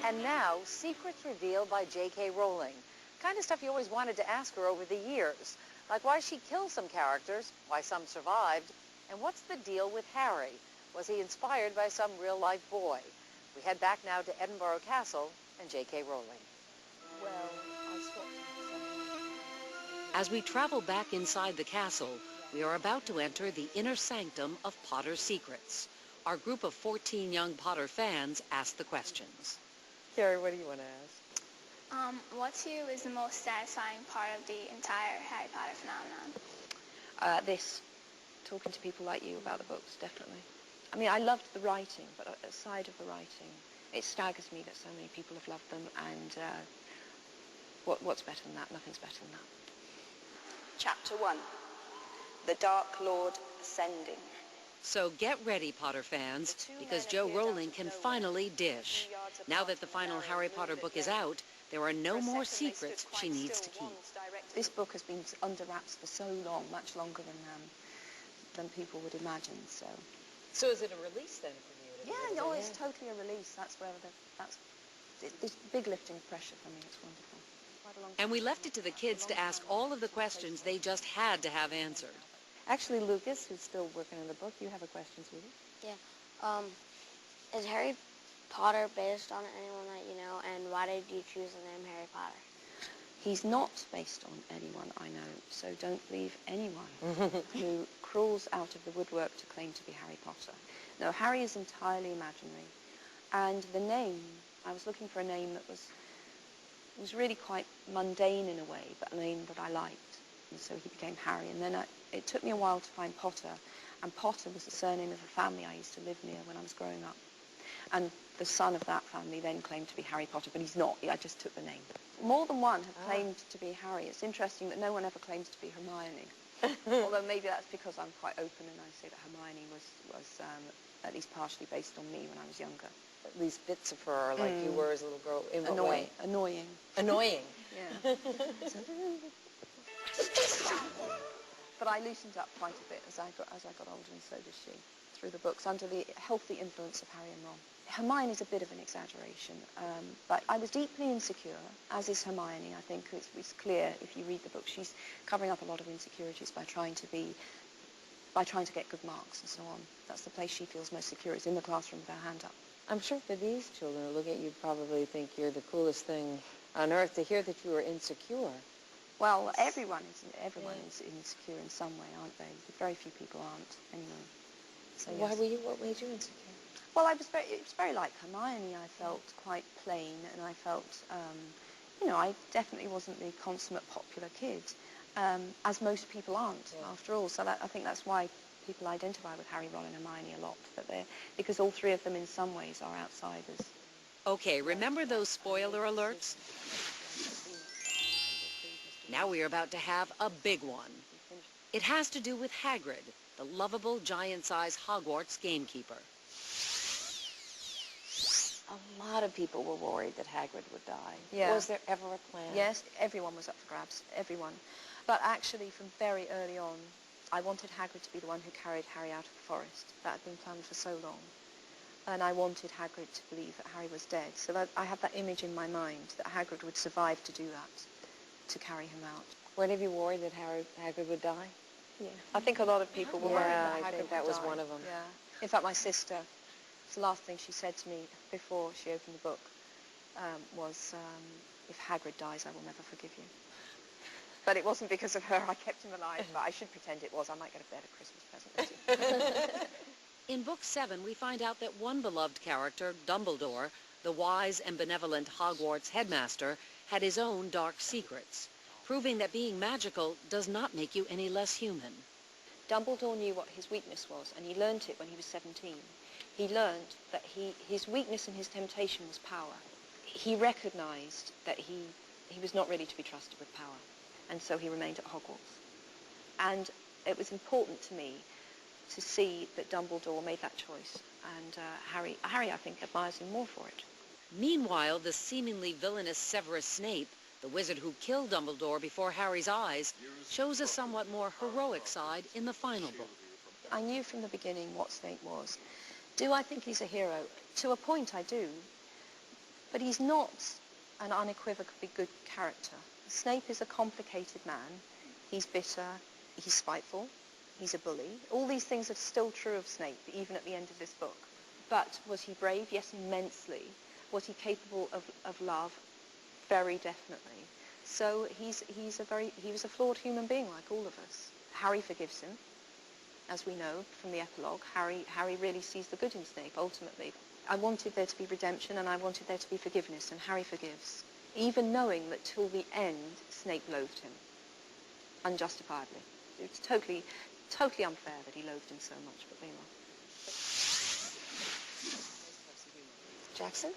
And now, secrets revealed by J.K. Rowling. Kind of stuff you always wanted to ask her over the years. Like why she killed some characters, why some survived, and what's the deal with Harry? Was he inspired by some real-life boy? We head back now to Edinburgh Castle and J.K. Rowling. Well, as we travel back inside the castle, we are about to enter the inner sanctum of Potter's secrets. Our group of 14 young Potter fans ask the questions. Carrie, what do you want to ask? What to you is the most satisfying part of the entire Harry Potter phenomenon? Talking to people like you about the books, definitely. I mean, I loved the writing, but aside of the writing, it staggers me that so many people have loved them, and what's better than that? Nothing's better than that. Chapter 1, The Dark Lord Ascending. So get ready, Potter fans, because Jo Rowling can finally dish. Now that the final Harry Potter book is out, there are no more secrets she needs to keep. This book has been under wraps for so long, much longer than people would imagine. So is it a release then for you? Yeah, no, it's totally a release. That's this big lifting of pressure for me. It's wonderful. And we left it to the kids to ask all of the questions they just had to have answered. Actually, Lucas, who's still working on the book, you have a question, sweetie? Yeah. Is Harry Potter based on anyone that you know, and why did you choose the name Harry Potter? He's not based on anyone I know, so don't believe anyone who crawls out of the woodwork to claim to be Harry Potter. No, Harry is entirely imaginary. And the name, I was looking for a name that was really quite mundane in a way, but a name that I liked. And so he became Harry. And then it took me a while to find Potter, and Potter was the surname of a family I used to live near when I was growing up. And the son of that family then claimed to be Harry Potter, but he's not. I just took the name. More than one have claimed to be Harry. It's interesting that no one ever claims to be Hermione. Although maybe that's because I'm quite open and I say that Hermione was at least partially based on me when I was younger. At least bits of her are like you were as a little girl. In what way? Annoying. Annoying? Yeah. But I loosened up quite a bit as I got older, and so did she, through the books, under the healthy influence of Harry and Ron. Hermione is a bit of an exaggeration, but I was deeply insecure, as is Hermione. I think it's clear if you read the book. She's covering up a lot of insecurities by trying to get good marks and so on. That's the place she feels most secure, is in the classroom with her hand up. I'm sure for these children who look at you probably think you're the coolest thing on earth to hear that you are insecure. Well, everyone is insecure in some way, aren't they? Very few people aren't, anyway. So why were you? What made you insecure? Well, it was very like Hermione. I felt quite plain, and I felt, I definitely wasn't the consummate popular kid, as most people aren't, after all. So I think that's why people identify with Harry, Ron, and Hermione a lot, because all three of them in some ways are outsiders. Okay, remember those spoiler alerts? Now we are about to have a big one. It has to do with Hagrid, the lovable, giant-sized Hogwarts gamekeeper. A lot of people were worried that Hagrid would die. Yeah. Was there ever a plan? Yes, everyone was up for grabs, everyone. But actually, from very early on, I wanted Hagrid to be the one who carried Harry out of the forest. That had been planned for so long. And I wanted Hagrid to believe that Harry was dead. So that I have that image in my mind, that Hagrid would survive to do that, to carry him out. Were any of you worried that Hagrid would die? Yeah. I think a lot of people were worried that Hagrid I think that was one of them. Yeah. In fact, my sister, the last thing she said to me before she opened the book was, if Hagrid dies, I will never forgive you. But it wasn't because of her. I kept him alive, but I should pretend it was. I might get a better Christmas present. In Book 7, we find out that one beloved character, Dumbledore, the wise and benevolent Hogwarts headmaster, had his own dark secrets, proving that being magical does not make you any less human. Dumbledore knew what his weakness was, and he learnt it when he was 17. He learnt that his weakness and his temptation was power. He recognized that he was not ready to be trusted with power, and so he remained at Hogwarts. And it was important to me to see that Dumbledore made that choice, and Harry, I think, admires him more for it. Meanwhile, the seemingly villainous Severus Snape, the wizard who killed Dumbledore before Harry's eyes, shows a somewhat more heroic side in the final book. I knew from the beginning what Snape was. Do I think he's a hero? To a point, I do. but he's not an unequivocally good character. Snape is a complicated man. He's bitter, he's spiteful, he's a bully. All these things are still true of Snape, even at the end of this book. But was he brave? Yes, immensely. Was he capable of love? Very definitely. So he was a flawed human being like all of us. Harry forgives him, as we know from the epilogue. Harry really sees the good in Snape, ultimately. I wanted there to be redemption and I wanted there to be forgiveness, and Harry forgives. Even knowing that till the end, Snape loathed him. Unjustifiably. It's totally unfair that he loathed him so much, but there you are. Jackson?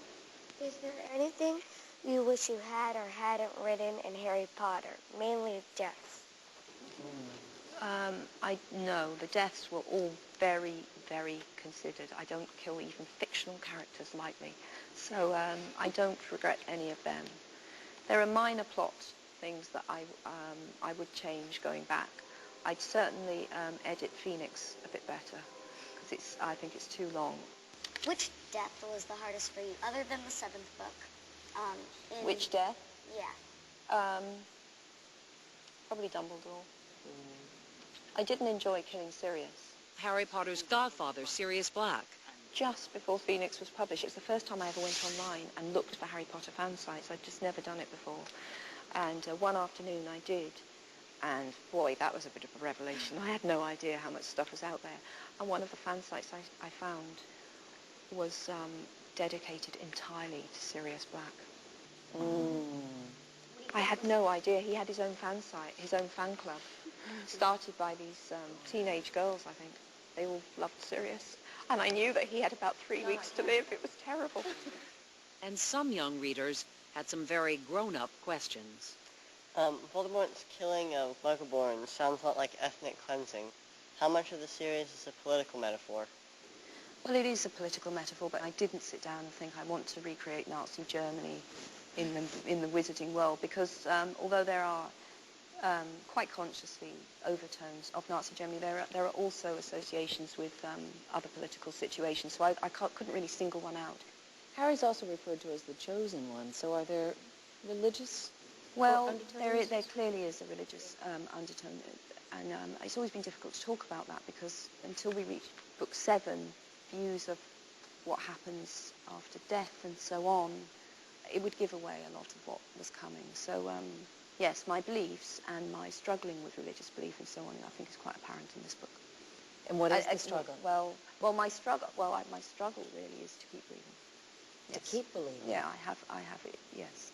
Is there anything you wish you had or hadn't written in Harry Potter? Mainly deaths. No, the deaths were all very, very considered. I don't kill even fictional characters lightly. So I don't regret any of them. There are minor plot things that I would change going back. I'd certainly edit Phoenix a bit better, because I think it's too long. Which death was the hardest for you, other than the 7th book? Which death? Yeah. Probably Dumbledore. I didn't enjoy killing Sirius. Harry Potter's godfather, Sirius Black. Just before Phoenix was published, it was the first time I ever went online and looked for Harry Potter fan sites. I'd just never done it before. And one afternoon I did. And boy, that was a bit of a revelation. I had no idea how much stuff was out there. And one of the fan sites I found was dedicated entirely to Sirius Black. I had no idea. He had his own fan site, his own fan club, started by these teenage girls, I think. They all loved Sirius. And I knew that he had about 3 weeks to live. It was terrible. And some young readers had some very grown-up questions. Voldemort's killing of Muggleborn sounds a lot like ethnic cleansing. How much of the series is a political metaphor? Well, it is a political metaphor, but I didn't sit down and think I want to recreate Nazi Germany in the wizarding world, because although there are quite consciously overtones of Nazi Germany, there are also associations with other political situations, so I couldn't really single one out. Harry's also referred to as the chosen one, so are there religious undertones? There clearly is a religious undertone, and it's always been difficult to talk about that, because until we reach book 7, views of what happens after death and so on, it would give away a lot of what was coming. So yes, my beliefs and my struggling with religious belief and so on, I think is quite apparent in this book. And what is the struggle? My struggle really is to keep reading. Yes. To keep believing? Yeah, I have it, yes.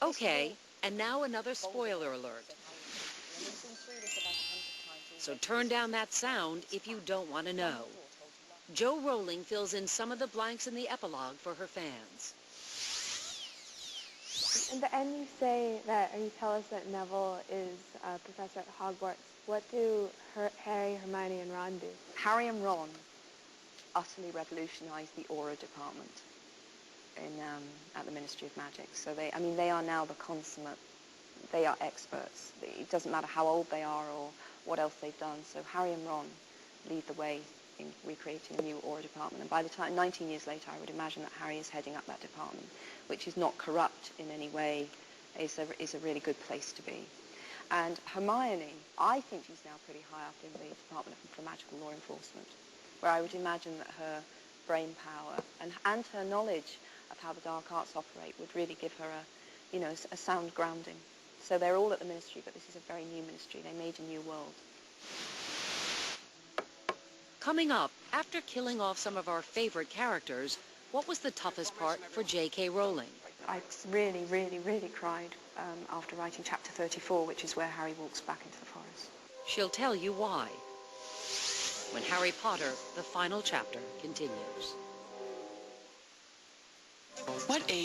Okay, and now another spoiler alert. So turn down that sound if you don't want to know. Jo Rowling fills in some of the blanks in the epilogue for her fans. In the end, you tell us that Neville is a professor at Hogwarts. What do Harry, Hermione, and Ron do? Harry and Ron utterly revolutionized the aura department at the Ministry of Magic. So they are now the consummate. They are experts. It doesn't matter how old they are or what else they've done. So Harry and Ron lead the way in recreating a new aura department. And by the time, 19 years later, I would imagine that Harry is heading up that department, which is not corrupt in any way, is a really good place to be. And Hermione, I think she's now pretty high up in the Department for Magical Law Enforcement, where I would imagine that her brain power and her knowledge of how the dark arts operate would really give her a sound grounding. So they're all at the ministry, but this is a very new ministry. They made a new world. Coming up, after killing off some of our favorite characters, what was the toughest part for J.K. Rowling? I really, really, really cried after writing chapter 34, which is where Harry walks back into the forest. She'll tell you why when Harry Potter, the final chapter, continues. What age